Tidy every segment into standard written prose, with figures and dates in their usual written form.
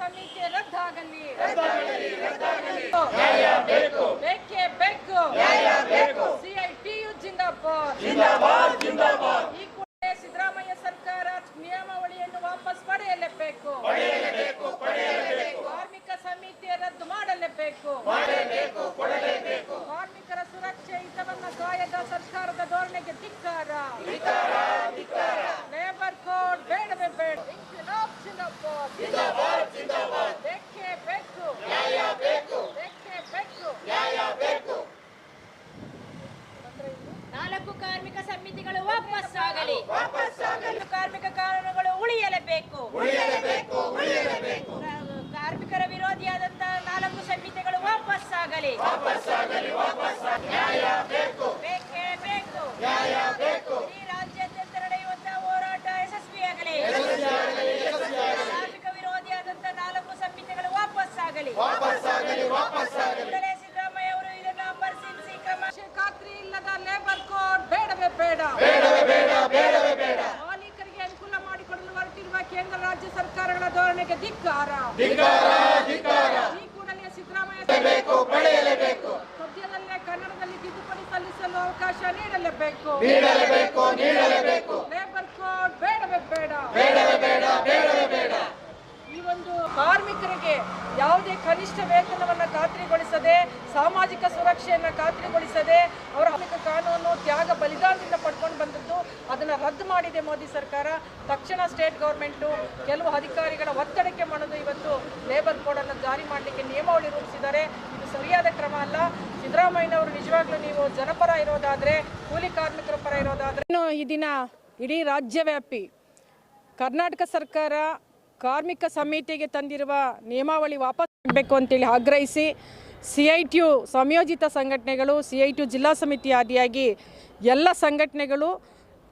ಸಮಿತಿ ರದ್ದಾಗಲಿ, ಬೇಕೇ ಬೇಕು. ಸಿಐಟಿಯು ಜಿಂದಾಬಾದ್. ಈ ಕೂಡಲೇ ಸಿದ್ದರಾಮಯ್ಯ ಸರ್ಕಾರ ನಿಯಮಾವಳಿಯನ್ನು ವಾಪಸ್ ಪಡೆಯಲೇಬೇಕು. ಕಾರ್ಮಿಕ ಸಮಿತಿ ರದ್ದು ಮಾಡಲೇಬೇಕು. ಕಾರ್ಮಿಕರ ಸುರಕ್ಷೆ ಹಿತವನ್ನು ಕಾಯದ ಸರ್ಕಾರದ ಧೋರಣೆಗೆ ಧಿಕ್ಕಾರ. ಲೇಬರ್ ಕೋಡ್ ಬೇಡವೇ ಬೇಡ. ಬೇಕೇ ಬೇಕು. ನಾಲ್ಕು ಕಾರ್ಮಿಕ ಸಮಿತಿಗಳು ವಾಪಸ್ಸಾಗಲಿ. ಕಾರ್ಮಿಕ ಕಾನೂನುಗಳು ಉಳಿಯಲೇಬೇಕು. ಕಾರ್ಮಿಕರ ವಿರೋಧಿಯಾದಂತಹ 4 ಸಮಿತಿಗಳು ವಾಪಸ್ಸಾಗಲಿ. ಬೇಕೇ ಬೇಕು. ಈ ರಾಜ್ಯಾದ್ಯಂತ ನಡೆಯುವಂತಹ ಹೋರಾಟ ಯಶಸ್ವಿಯಾಗಲಿ. ಕಾರ್ಮಿಕ ವಿರೋಧಿಯಾದಂತಹ 4 ಸಮಿತಿಗಳು ವಾಪಸ್ಸಾಗಲಿ. ಕೂಡಲೇ ಸಿದ್ದರಾಮಯ್ಯ ಅವರು ಇದನ್ನು ಪರಿಶೀಲಿಸಿ ಕ್ರಮ. ಖಾತ್ರಿ ಇಲ್ಲದ ಲೇಬರ್ ಕೋಡ್ ಬೇಡವೇ ಬೇಡ. ಮಾಲೀಕರಿಗೆ ಅನುಕೂಲ ಮಾಡಿಕೊಡಲು ಹೊರಟಿರುವ ಕೇಂದ್ರ ರಾಜ್ಯ ಸರ್ಕಾರಗಳ ಧೋರಣೆಗೆ ಧಿಕ್ಕಾರ. ಈ ಕೂಡಲೇ ಸಿದ್ದರಾಮಯ್ಯ ಸದ್ಯದಲ್ಲೇ ಕನ್ನಡದಲ್ಲಿ ತಿದ್ದುಪಡಿ ಸಲ್ಲಿಸಲು ಅವಕಾಶ ನೀಡಲೇಬೇಕು. ಲೇಬರ್ ಕೋಡ್ ಬೇಡವೇ ಬೇಡ. ಈ ಒಂದು ಕಾರ್ಮಿಕರಿಗೆ ಯಾವುದೇ ಕನಿಷ್ಠ ವೇತನವನ್ನು ಖಾತ್ರಿಗೊಳಿಸದೆ, ಸಾಮಾಜಿಕ ಸುರಕ್ಷೆಯನ್ನು ಖಾತ್ರಿಗೊಳಿಸದೆ ಅವರ ಕಾರ್ಮಿಕ ಕಾನೂನು ತ್ಯಾಗ ಬಲಿದಾನದಿಂದ ಪಡ್ಕೊಂಡು ಬಂದದ್ದು ಅದನ್ನು ರದ್ದು ಮಾಡಿದೆ ಮೋದಿ ಸರ್ಕಾರ. ತಕ್ಷಣ ಸ್ಟೇಟ್ ಗೌರ್ಮೆಂಟು ಕೆಲವು ಅಧಿಕಾರಿಗಳ ಒತ್ತಡಕ್ಕೆ ಮಣಿದು ಇವತ್ತು ಲೇಬರ್ ಕೋಡನ್ನು ಜಾರಿ ಮಾಡಲಿಕ್ಕೆ ನಿಯಮಾವಳಿ ರೂಪಿಸಿದ್ದಾರೆ. ಇದು ಸರಿಯಾದ ಕ್ರಮ ಅಲ್ಲ. ಸಿದ್ದರಾಮಯ್ಯನವರು ನಿಜವಾಗ್ಲೂ ನೀವು ಜನಪರ ಇರೋದಾದರೆ, ಕೂಲಿ ಕಾರ್ಮಿಕರ ಪರ ಇರೋದಾದರೆ, ಈ ದಿನ ಇಡೀ ರಾಜ್ಯವ್ಯಾಪಿ ಕರ್ನಾಟಕ ಸರ್ಕಾರ ಕಾರ್ಮಿಕ ಸಮಿತಿಗೆ ತಂದಿರುವ ನಿಯಮಾವಳಿ ವಾಪಸ್ ಮಾಡಬೇಕು ಅಂತೇಳಿ ಆಗ್ರಹಿಸಿ CITU ಸಂಯೋಜಿತ ಸಂಘಟನೆಗಳು, CITU ಜಿಲ್ಲಾ ಸಮಿತಿ ಆದಿಯಾಗಿ ಎಲ್ಲ ಸಂಘಟನೆಗಳು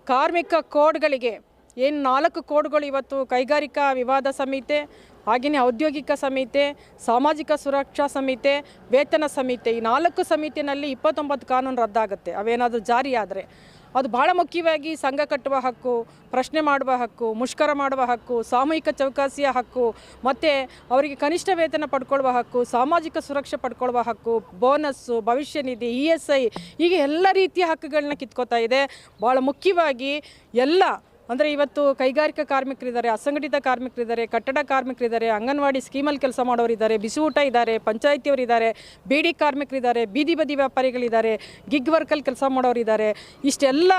ಕಾರ್ಮಿಕ ಕೋಡ್ಗಳಿಗೆ ಏನು 4 ಕೋಡ್ಗಳು ಇವತ್ತು ಕೈಗಾರಿಕಾ ವಿವಾದ ಸಮಿತಿ, ಹಾಗೆಯೇ ಔದ್ಯೋಗಿಕ ಸಮಿತಿ, ಸಾಮಾಜಿಕ ಸುರಕ್ಷಾ ಸಮಿತಿ, ವೇತನ ಸಮಿತಿ, ಈ 4 ಸಮಿತಿನಲ್ಲಿ 29 ಕಾನೂನು ರದ್ದಾಗುತ್ತೆ. ಅವೇನಾದರೂ ಜಾರಿಯಾದರೆ ಅದು ಬಹಳ ಮುಖ್ಯವಾಗಿ ಸಂಘ ಕಟ್ಟುವ ಹಕ್ಕು, ಪ್ರಶ್ನೆ ಮಾಡುವ ಹಕ್ಕು, ಮುಷ್ಕರ ಮಾಡುವ ಹಕ್ಕು, ಸಾಮೂಹಿಕ ಚೌಕಾಸಿಯ ಹಕ್ಕು, ಮತ್ತು ಅವರಿಗೆ ಕನಿಷ್ಠ ವೇತನ ಪಡ್ಕೊಳ್ಳುವ ಹಕ್ಕು, ಸಾಮಾಜಿಕ ಸುರಕ್ಷೆ ಪಡ್ಕೊಳ್ಳುವ ಹಕ್ಕು, ಬೋನಸ್ಸು, ಭವಿಷ್ಯ ನಿಧಿ, ESI, ಹೀಗೆ ಎಲ್ಲ ರೀತಿಯ ಹಕ್ಕುಗಳನ್ನ ಕಿತ್ಕೋತಾ ಇದೆ. ಭಾಳ ಮುಖ್ಯವಾಗಿ ಎಲ್ಲ ಅಂದರೆ ಇವತ್ತು ಕೈಗಾರಿಕಾ ಕಾರ್ಮಿಕರಿದ್ದಾರೆ, ಅಸಂಘಟಿತ ಕಾರ್ಮಿಕರಿದ್ದಾರೆ, ಕಟ್ಟಡ ಕಾರ್ಮಿಕರಿದ್ದಾರೆ, ಅಂಗನವಾಡಿ ಸ್ಕೀಮಲ್ಲಿ ಕೆಲಸ ಮಾಡೋರಿದ್ದಾರೆ, ಬಿಸಿ ಊಟ ಇದ್ದಾರೆ, ಪಂಚಾಯಿತಿಯವರಿದ್ದಾರೆ, ಬೀಡಿ ಕಾರ್ಮಿಕರಿದ್ದಾರೆ, ಬೀದಿ ಬದಿ ವ್ಯಾಪಾರಿಗಳಿದ್ದಾರೆ, ಗಿಗ್ ವರ್ಕಲ್ಲಿ ಕೆಲಸ ಮಾಡೋರಿದ್ದಾರೆ. ಇಷ್ಟೆಲ್ಲ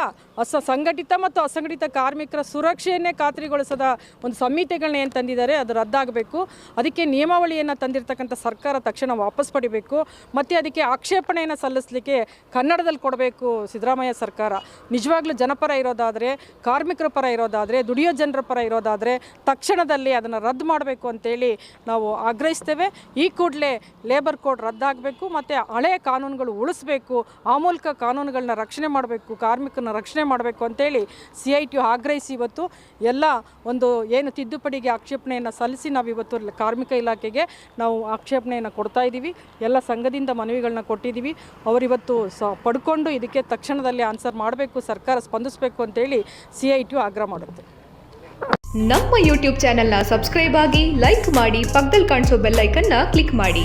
ಸಂಘಟಿತ ಮತ್ತು ಅಸಂಘಟಿತ ಕಾರ್ಮಿಕರ ಸುರಕ್ಷೆಯನ್ನೇ ಖಾತ್ರಿಗೊಳಿಸದ ಒಂದು ಸಮಿತಿಗಳನ್ನ ಏನು ತಂದಿದ್ದಾರೆ ಅದು ರದ್ದಾಗಬೇಕು. ಅದಕ್ಕೆ ನಿಯಮಾವಳಿಯನ್ನು ತಂದಿರತಕ್ಕಂಥ ಸರ್ಕಾರ ತಕ್ಷಣ ವಾಪಸ್ ಪಡಿಬೇಕು. ಮತ್ತು ಅದಕ್ಕೆ ಆಕ್ಷೇಪಣೆಯನ್ನು ಸಲ್ಲಿಸಲಿಕ್ಕೆ ಕನ್ನಡದಲ್ಲಿ ಕೊಡಬೇಕು ಸಿದ್ದರಾಮಯ್ಯ ಸರ್ಕಾರ. ನಿಜವಾಗ್ಲೂ ಜನಪರ ಇರೋದಾದರೆ, ಕಾರ್ಮಿಕರ ಪರ ಇರೋದಾದರೆ, ದುಡಿಯೋ ಜನರ ಪರ ಇರೋದಾದರೆ ತಕ್ಷಣದಲ್ಲಿ ಅದನ್ನು ರದ್ದು ಮಾಡಬೇಕು ಅಂತೇಳಿ ನಾವು ಆಗ್ರಹಿಸ್ತೇವೆ. ಈ ಕೂಡಲೇ ಲೇಬರ್ ಕೋಡ್ ರದ್ದಾಗಬೇಕು ಮತ್ತು ಹಳೆಯ ಕಾನೂನುಗಳು ಉಳಿಸಬೇಕು. ಆ ಮೂಲಕ ಕಾನೂನುಗಳನ್ನ ರಕ್ಷಣೆ ಮಾಡಬೇಕು, ಕಾರ್ಮಿಕರನ್ನ ರಕ್ಷಣೆ ಮಾಡಬೇಕು ಅಂತೇಳಿ CITU ಆಗ್ರಹಿಸಿ ಇವತ್ತು ಎಲ್ಲ ಒಂದು ಏನು ತಿದ್ದುಪಡಿಗೆ ಆಕ್ಷೇಪಣೆಯನ್ನು ಸಲ್ಲಿಸಿ ನಾವು ಇವತ್ತು ಕಾರ್ಮಿಕ ಇಲಾಖೆಗೆ ನಾವು ಆಕ್ಷೇಪಣೆಯನ್ನು ಕೊಡ್ತಾ ಇದ್ದೀವಿ. ಎಲ್ಲ ಸಂಘದಿಂದ ಮನವಿಗಳನ್ನ ಕೊಟ್ಟಿದ್ದೀವಿ. ಅವರಿವತ್ತು ಪಡ್ಕೊಂಡು ಇದಕ್ಕೆ ತಕ್ಷಣದಲ್ಲಿ ಆನ್ಸರ್ ಮಾಡಬೇಕು, ಸರ್ಕಾರ ಸ್ಪಂದಿಸಬೇಕು ಅಂತೇಳಿ CITU ಆಗ್ರಹ ಮಾಡುತ್ತೆ. ನಮ್ಮ ಯೂಟ್ಯೂಬ್ ಚಾನೆಲ್ನ ಸಬ್ಸ್ಕ್ರೈಬ್ ಆಗಿ, ಲೈಕ್ ಮಾಡಿ, ಪಕ್ಕದಲ್ಲಿ ಕಾಣಿಸೋ ಬೆಲ್ ಐಕನ್ನ ಕ್ಲಿಕ್ ಮಾಡಿ.